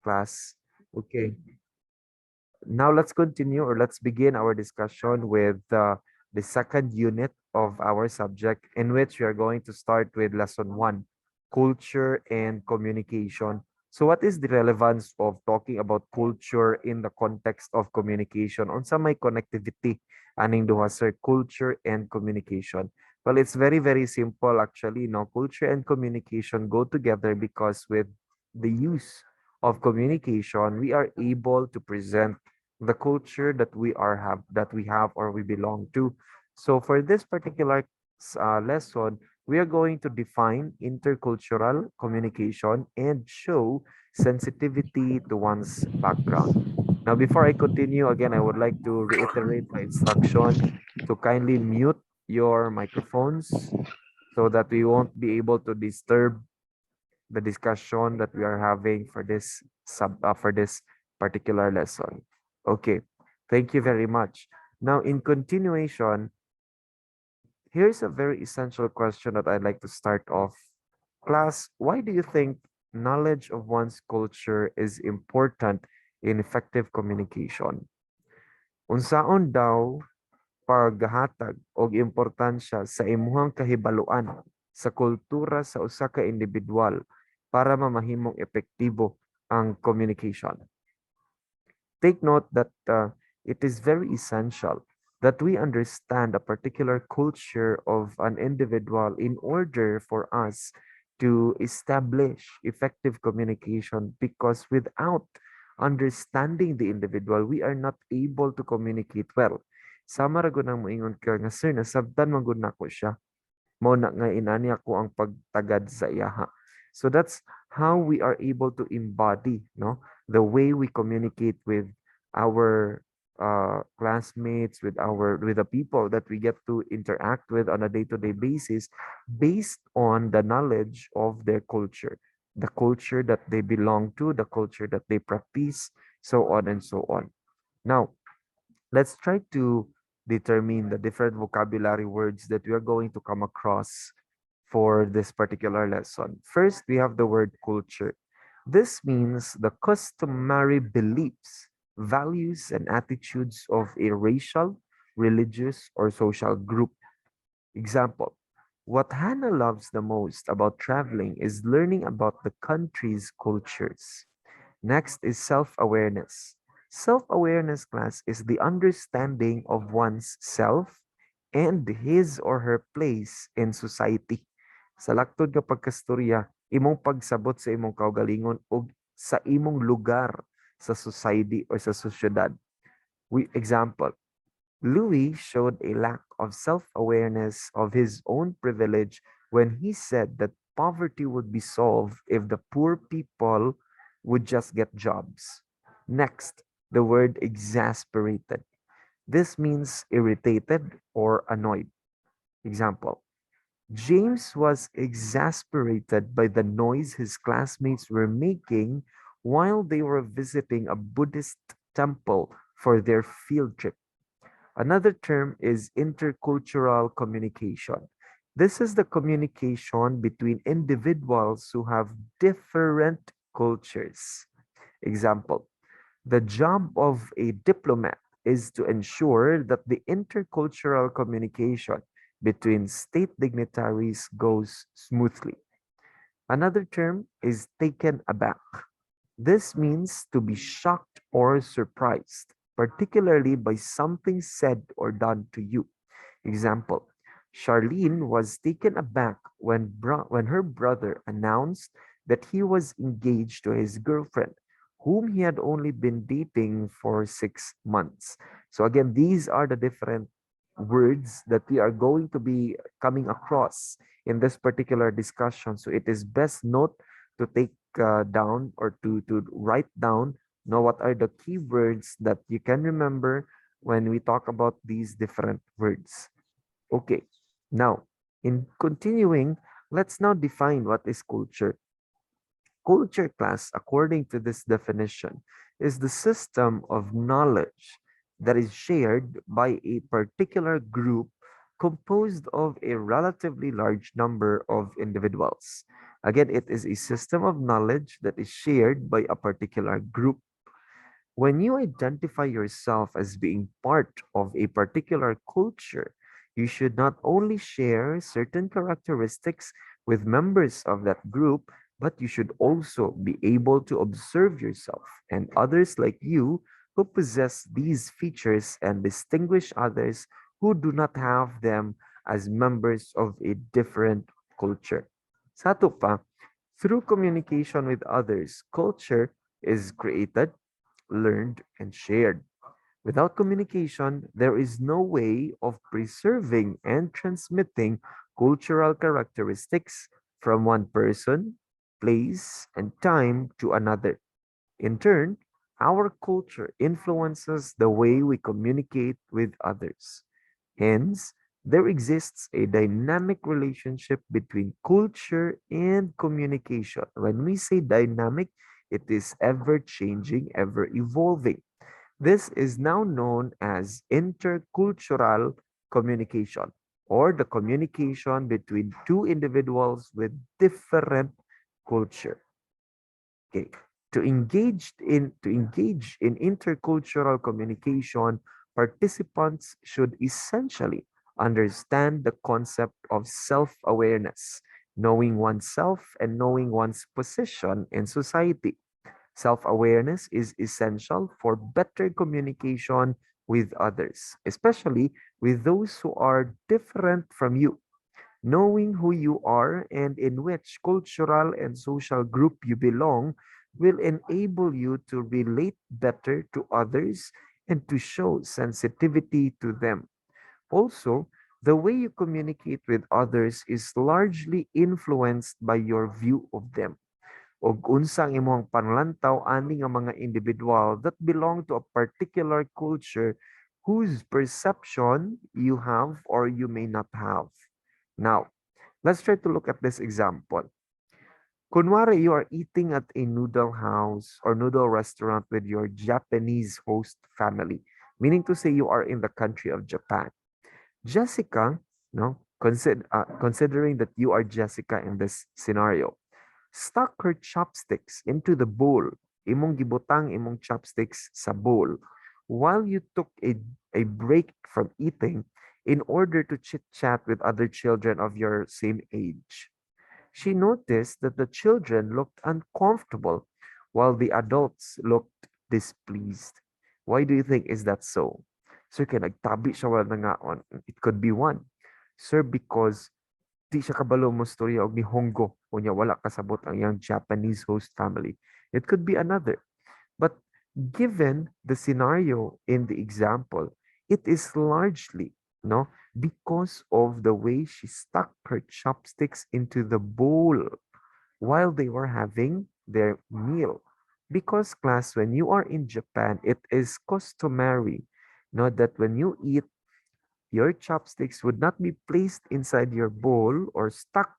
class. Okay. Now let's continue or let's begin our discussion with the second unit of our subject, in which we are going to start with lesson one, culture and communication. So what is the relevance of talking about culture in the context of communication? Unsa may connectivity aning duha sir, culture and communication? Well, it's very, very simple actually. No, culture and communication go together because with the use of communication, we are able to present the culture that we have or we belong to. So for this particular lesson, we are going to define intercultural communication and show sensitivity to one's background. Now, before I continue, again, I would like to reiterate my instruction to kindly mute your microphones so that we won't be able to disturb the discussion that we are having for this particular lesson. Okay, thank you very much. Now, in continuation, here's a very essential question that I'd like to start off. Class, why do you think knowledge of one's culture is important in effective communication? Unsaon daw paghatag og importansya sa imuhang kahibaluan sa kultura sa usa ka individual para mamahimong epektibo ang communication? Take note that it is very essential that we understand a particular culture of an individual in order for us to establish effective communication, because without understanding the individual, we are not able to communicate well. Sama ra gud nang moingon ka nga sir nasabtan man gud nako siya. Mao na nga inani ako ang pagtagad sa iyaha. So that's how we are able to embody, no, the way we communicate with our classmates, with the people that we get to interact with on a day-to-day basis, based on the knowledge of their culture, the culture that they belong to, the culture that they practice, so on and so on. Now, let's try to determine the different vocabulary words that we are going to come across for this particular lesson. First, we have the word culture. This means the customary beliefs, values, and attitudes of a racial, religious, or social group. Example, what Hannah loves the most about traveling is learning about the country's cultures. Next is self-awareness. Self-awareness, class, is the understanding of one's self and his or her place in society. Sa laktod nga pagkastorya, imong pagsabot sa imong kaugalingon o sa imong lugar sa society or sa sosyedad. Example, Louis showed a lack of self-awareness of his own privilege when he said that poverty would be solved if the poor people would just get jobs. Next, the word exasperated. This means irritated or annoyed. Example, James was exasperated by the noise his classmates were making while they were visiting a Buddhist temple for their field trip. Another term is intercultural communication. This is the communication between individuals who have different cultures. Example, the job of a diplomat is to ensure that the intercultural communication between state dignitaries goes smoothly. Another term is taken aback. This means to be shocked or surprised, particularly by something said or done to you. Example, Charlene was taken aback when her brother announced that he was engaged to his girlfriend, whom he had only been dating for 6 months. So again, these are the different words that we are going to be coming across in this particular discussion. So it is best note to take down or to write down, know what are the key words that you can remember when we talk about these different words. Okay, now in continuing, let's now define what is culture. Culture, class, according to this definition, is the system of knowledge that is shared by a particular group composed of a relatively large number of individuals. Again, it is a system of knowledge that is shared by a particular group. When you identify yourself as being part of a particular culture, you should not only share certain characteristics with members of that group, but you should also be able to observe yourself and others like you who possess these features and distinguish others who do not have them as members of a different culture. Sa ato pa, through communication with others, culture is created, learned, and shared. Without communication, there is no way of preserving and transmitting cultural characteristics from one person, place, and time to another. In turn, our culture influences the way we communicate with others. Hence, there exists a dynamic relationship between culture and communication. When we say dynamic, it is ever changing, ever evolving. This is now known as intercultural communication or the communication between two individuals with different culture. Okay. To engage in intercultural communication, participants should essentially understand the concept of self-awareness, knowing oneself and knowing one's position in society. Self-awareness is essential for better communication with others, especially with those who are different from you. Knowing who you are and in which cultural and social group you belong will enable you to relate better to others and to show sensitivity to them. Also, the way you communicate with others is largely influenced by your view of them ug unsang imong panlantaw ani nga mga individual that belong to a particular culture whose perception you have or you may not have. Now, let's try to look at this example. Kunwari, you are eating at a noodle house or noodle restaurant with your Japanese host family, meaning to say you are in the country of Japan. Jessica, no, considering that you are Jessica in this scenario, stuck her chopsticks into the bowl. Imong gibutang imong chopsticks sa bowl while you took a break from eating in order to chit-chat with other children of your same age. She noticed that the children looked uncomfortable while the adults looked displeased. Why do you think is that so? Sir, kaya nagtabi siya wala nangaon. It could be one. Sir, because di siya kabalo mo storya og ni Hongo unya wala kasabot ang yang Japanese host family. It could be another. But given the scenario in the example, it is largely no because of the way she stuck her chopsticks into the bowl while they were having their meal. Because class, when you are in Japan, it is customary, not that when you eat, your chopsticks would not be placed inside your bowl or stuck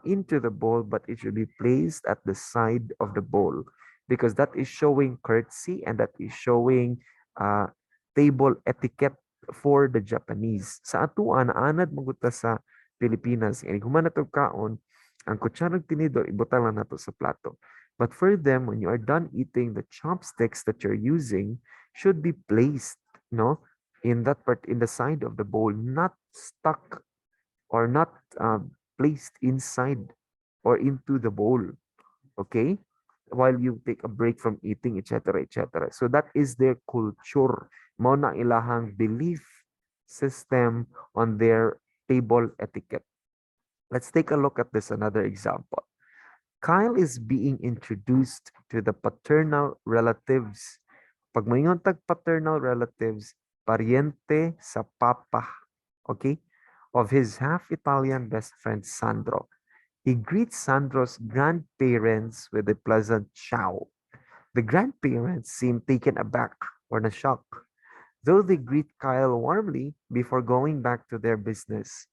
into the bowl, but it should be placed at the side of the bowl because that is showing courtesy and that is showing uh, table etiquette for the Japanese. Sa atuan, anad maguta sa Pilipinas, and human na kaon, ang kutsarang tinidor, ibutang lang nato sa plato. But for them, when you are done eating, the chopsticks that you're using should be placed, in that part, in the side of the bowl, not stuck or not placed inside or into the bowl. Okay? While you take a break from eating, etc., etc. So that is their culture. Mao na ilahang belief system on their table etiquette. Let's take a look at this another example. Kyle is being introduced to the paternal relatives. Pag mayon tag paternal relatives, pariente sa papa, okay, of his half-Italian best friend Sandro. He greets Sandro's grandparents with a pleasant ciao. The grandparents seem taken aback or in shock, though they greet Kyle warmly before going back to their business.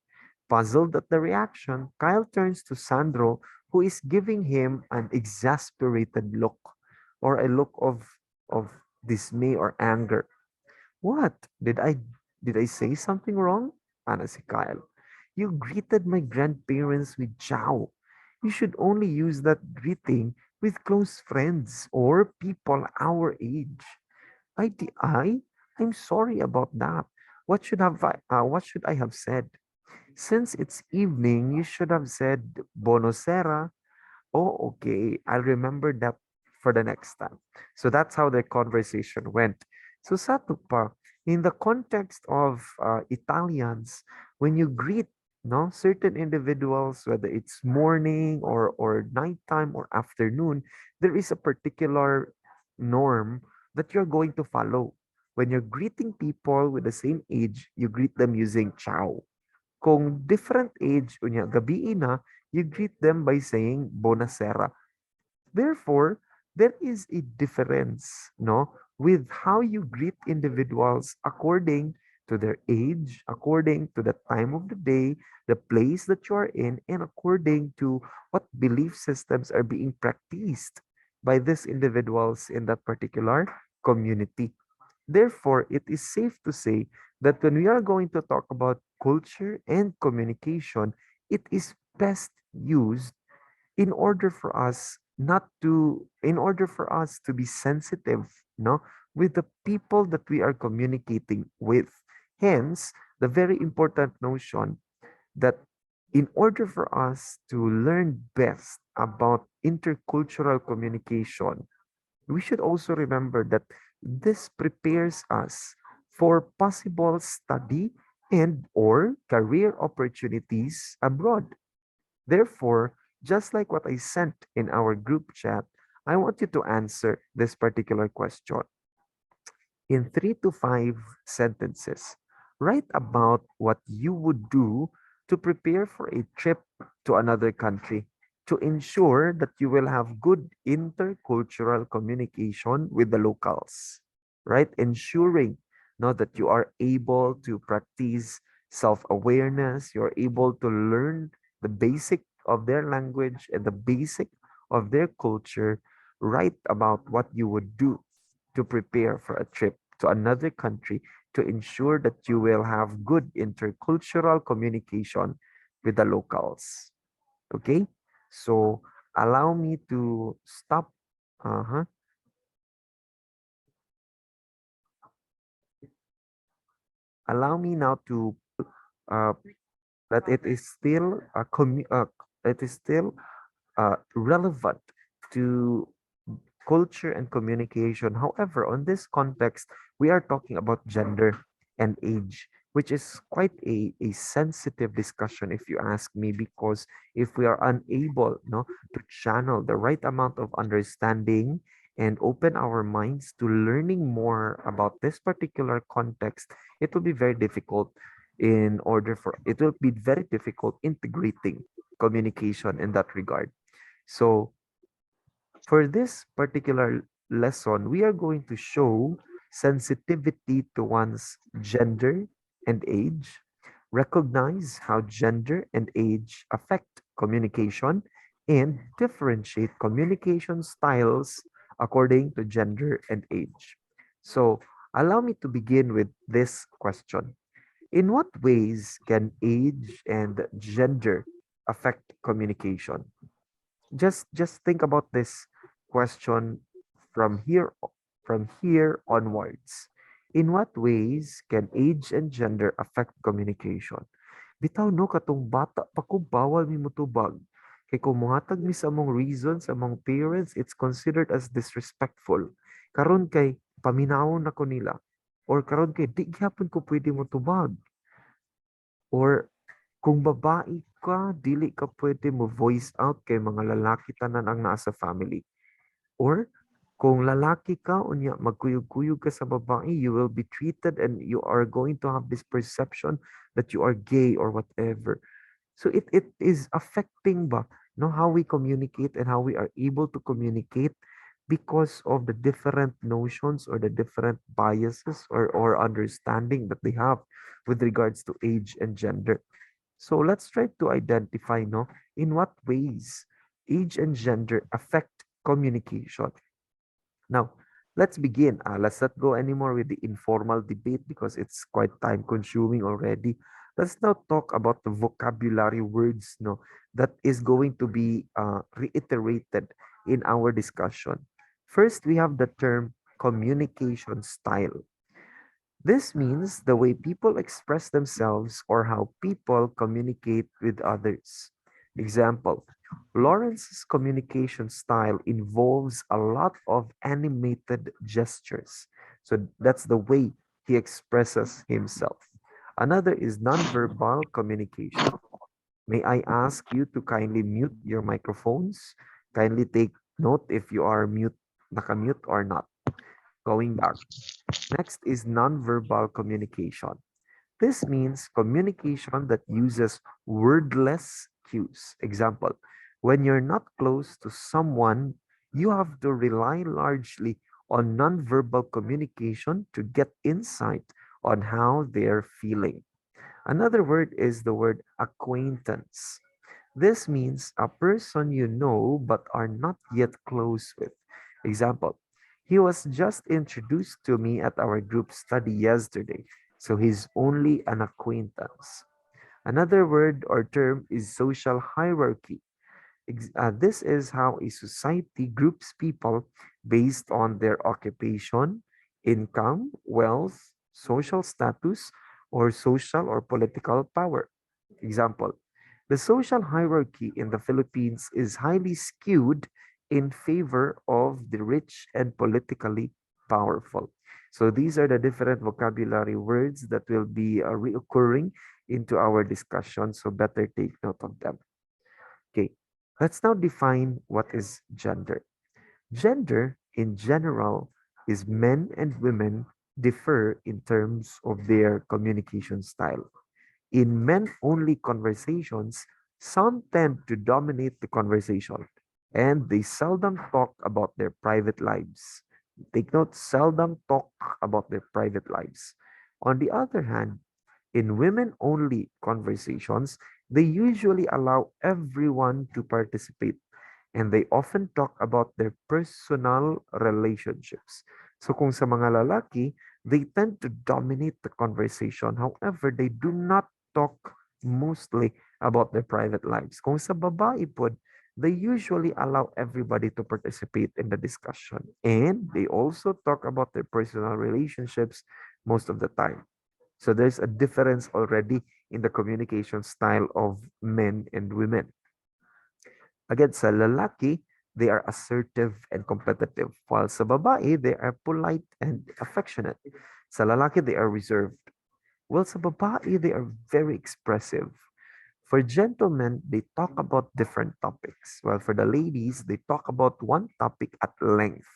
Puzzled at the reaction, Kyle turns to Sandro, who is giving him an exasperated look or a look of dismay or anger. What? Did I say something wrong? Ana si Kyle. You greeted my grandparents with ciao. You should only use that greeting with close friends or people our age. ITI, I'm sorry about that. What should I have said? Since it's evening, you should have said Bonocera. Oh, okay. I'll remember that for the next time. So that's how the conversation went. So Satu pa, in the context of Italians, when you greet no certain individuals, whether it's morning or nighttime or afternoon, there is a particular norm that you're going to follow. When you're greeting people with the same age, you greet them using ciao. Kung different age, unya, gabi na, you greet them by saying Bonacera. Therefore, there is a difference, no, with how you greet individuals according to their age, according to the time of the day, the place that you are in, and according to what belief systems are being practiced by these individuals in that particular community. Therefore, it is safe to say that when we are going to talk about culture and communication, it is best used in order for us not to in order for us to be sensitive no with the people that we are communicating with. Hence the very important notion that in order for us to learn best about intercultural communication, we should also remember that this prepares us for possible study and or career opportunities abroad. Therefore, just like what I sent in our group chat, I want you to answer this particular question in 3 to 5 sentences. Write about what you would do to prepare for a trip to another country to ensure that you will have good intercultural communication with the locals, right? Ensuring not that you are able to practice self-awareness, you're able to learn the basic of their language and the basic of their culture. Write about what you would do to prepare for a trip to another country to ensure that you will have good intercultural communication with the locals. Okay? So allow me to stop. Uh-huh. Allow me now to uh, that it is still relevant to culture and communication. However, on this context, we are talking about gender and age, which is quite a sensitive discussion, if you ask me, because if we are unable no, to channel the right amount of understanding and open our minds to learning more about this particular context, it will be very difficult it will be very difficult integrating communication in that regard. So for this particular lesson, we are going to show sensitivity to one's gender and age, recognize how gender and age affect communication, and differentiate communication styles according to gender and age. So, allow me to begin with this question. In what ways can age and gender affect communication? Just think about this question from here onwards. In what ways can age and gender affect communication? Bitaw no katong bata pa ko bawal mi motubag. Kay kung mohatag mi sa among reasons among parents, it's considered as disrespectful. Karon kay paminawon na ko nila. Or karon kay di gyapon ko pwede motubag. Or kung babae ka, dili ka pwede mo voice out kay mga lalaki tanan ang nasa family. Or kung lalaki ka, unya magkuyog-kuyog ka sa babae, you will be treated and you are going to have this perception that you are gay or whatever. So it is affecting ba no how we communicate and how we are able to communicate because of the different notions or the different biases or understanding that they have with regards to age and gender. So let's try to identify no in what ways age and gender affect communication. Now, let's begin. Let's not go anymore with the informal debate because it's quite time consuming already. Let's now talk about the vocabulary words, no, that is going to be reiterated in our discussion. First, we have the term communication style. This means the way people express themselves or how people communicate with others. Example, Lawrence's communication style involves a lot of animated gestures. So that's the way he expresses himself. Another is nonverbal communication. May I ask you to kindly mute your microphones? Kindly take note if you are nakamute or not. Going back. Next is nonverbal communication. This means communication that uses wordless cues. Example, when you're not close to someone, you have to rely largely on nonverbal communication to get insight on how they're feeling. Another word is the word acquaintance. This means a person you know but are not yet close with. Example, he was just introduced to me at our group study yesterday, so he's only an acquaintance. Another word or term is social hierarchy. This is how a society groups people based on their occupation, income, wealth, social status, or social or political power. Example, the social hierarchy in the Philippines is highly skewed in favor of the rich and politically powerful. So these are the different vocabulary words that will be reoccurring into our discussion. So better take note of them. Okay, let's now define what is gender. Gender in general is men and women differ in terms of their communication style. In men-only conversations, some tend to dominate the conversation and they seldom talk about their private lives. Take note, seldom talk about their private lives. On the other hand, in women-only conversations, they usually allow everyone to participate and they often talk about their personal relationships. So kung sa mga lalaki, they tend to dominate the conversation. However, they do not talk mostly about their private lives. Kung sa babae po, they usually allow everybody to participate in the discussion. And they also talk about their personal relationships most of the time. So there's a difference already in the communication style of men and women. Again, sa lalaki, they are assertive and competitive. While sa babae, they are polite and affectionate. Sa lalaki, they are reserved. Well, sa babae, they are very expressive. For gentlemen, they talk about different topics. While for the ladies, they talk about one topic at length.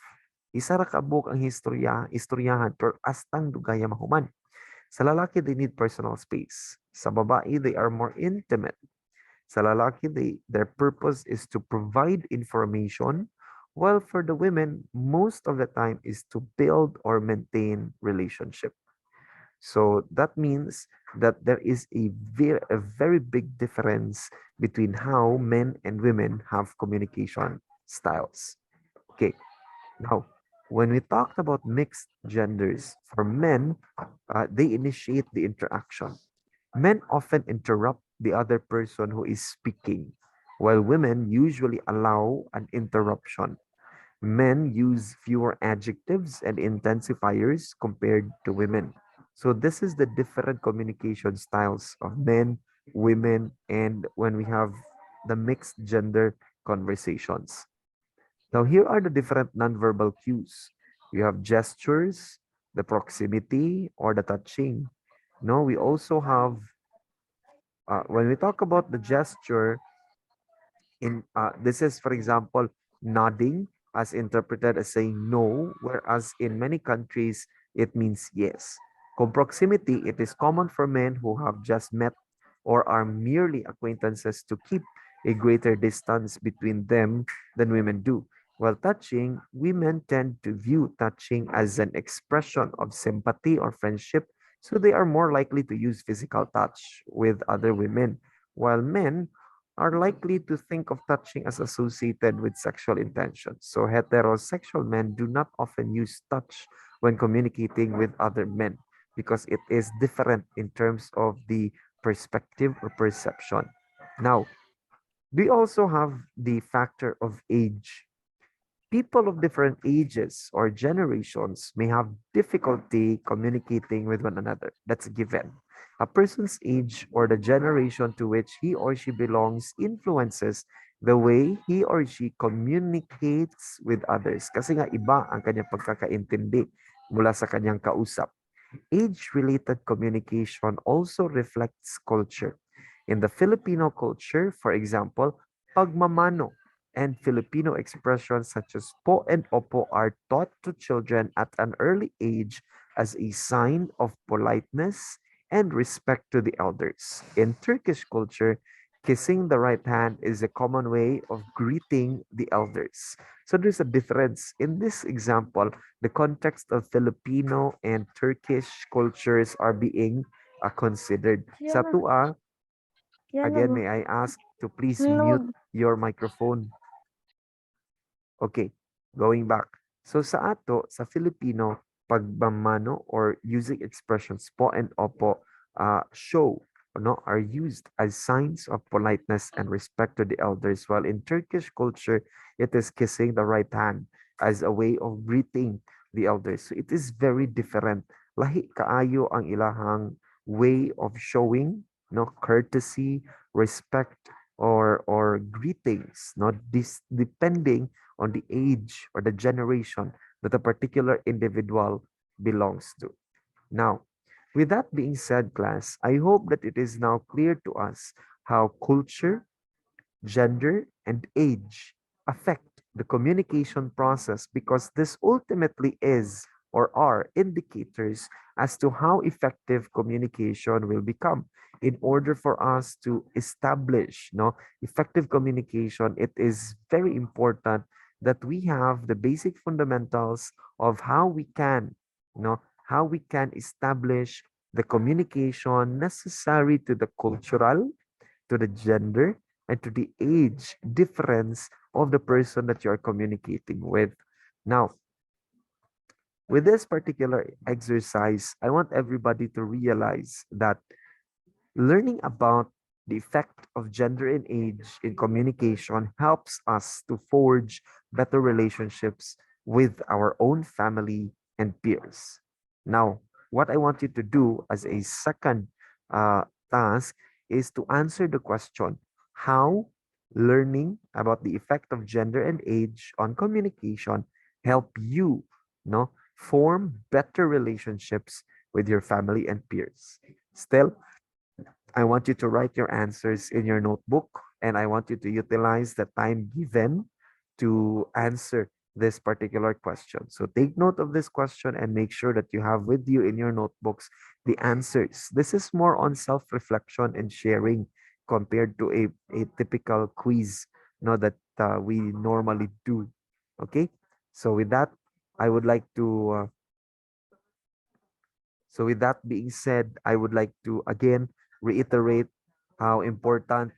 Isa ra ka buok ang istoryahan pero astang dugaya mahuman. Sa lalaki, they need personal space. Sa babae, they are more intimate. Sa lalaki, their purpose is to provide information, while for the women, most of the time is to build or maintain relationship. So that means that there is a very big difference between how men and women have communication styles. Okay, now, when we talked about mixed genders, for men, they initiate the interaction. Men often interrupt the other person who is speaking, while women usually allow an interruption. Men use fewer adjectives and intensifiers compared to women. So this is the different communication styles of men, women, and when we have the mixed gender conversations. Now, here are the different nonverbal cues. You have gestures, the proximity, or the touching. No, we also have, when we talk about the gesture, this is, for example, nodding as interpreted as saying no, whereas in many countries, it means yes. Con proximity, it is common for men who have just met or are merely acquaintances to keep a greater distance between them than women do. While touching, women tend to view touching as an expression of sympathy or friendship, so they are more likely to use physical touch with other women, while men are likely to think of touching as associated with sexual intentions. So heterosexual men do not often use touch when communicating with other men because it is different in terms of the perspective, or perception. Now, we also have the factor of age. People of different ages or generations may have difficulty communicating with one another. That's a given. A person's age or the generation to which he or she belongs influences the way he or she communicates with others. Kasi nga iba ang kanyang pagkakaintindi mula sa kanyang kausap. Age-related communication also reflects culture. In the Filipino culture, for example, pagmamano and Filipino expressions such as po and opo are taught to children at an early age as a sign of politeness and respect to the elders. In Turkish culture, kissing the right hand is a common way of greeting the elders. So there's a difference. In this example, the context of Filipino and Turkish cultures are being considered. Sa tua, again, may I ask to please mute your microphone. Okay, going back. So sa ato, sa Filipino, pagmamano or using expressions po and opo show no, are used as signs of politeness and respect to the elders, while in Turkish culture, it is kissing the right hand as a way of greeting the elders. So it is very different. Lahi kaayo ang ilahang way of showing no courtesy, respect, or greetings, not this depending on the age or the generation that a particular individual belongs to. Now, with that being said, class, I hope that it is now clear to us how culture, gender, and age affect the communication process, because this ultimately is or are indicators as to how effective communication will become. In order for us to establish effective communication, it is very important that we have the basic fundamentals of how we can how we can establish the communication necessary to the cultural, to the gender, and to the age difference of the person that you are communicating with. Now, with this particular exercise, I want everybody to realize that learning about the effect of gender and age in communication helps us to forge better relationships with our own family and peers. Now, what I want you to do as a second task is to answer the question, how learning about the effect of gender and age on communication help you form better relationships with your family and peers. Still, I want you to write your answers in your notebook, and I want you to utilize the time given to answer this particular question. So take note of this question and make sure that you have with you in your notebooks the answers. This is more on self-reflection and sharing compared to a typical quiz that we normally do. Okay, so with that, I would like to so with that being said, I would like to again reiterate how important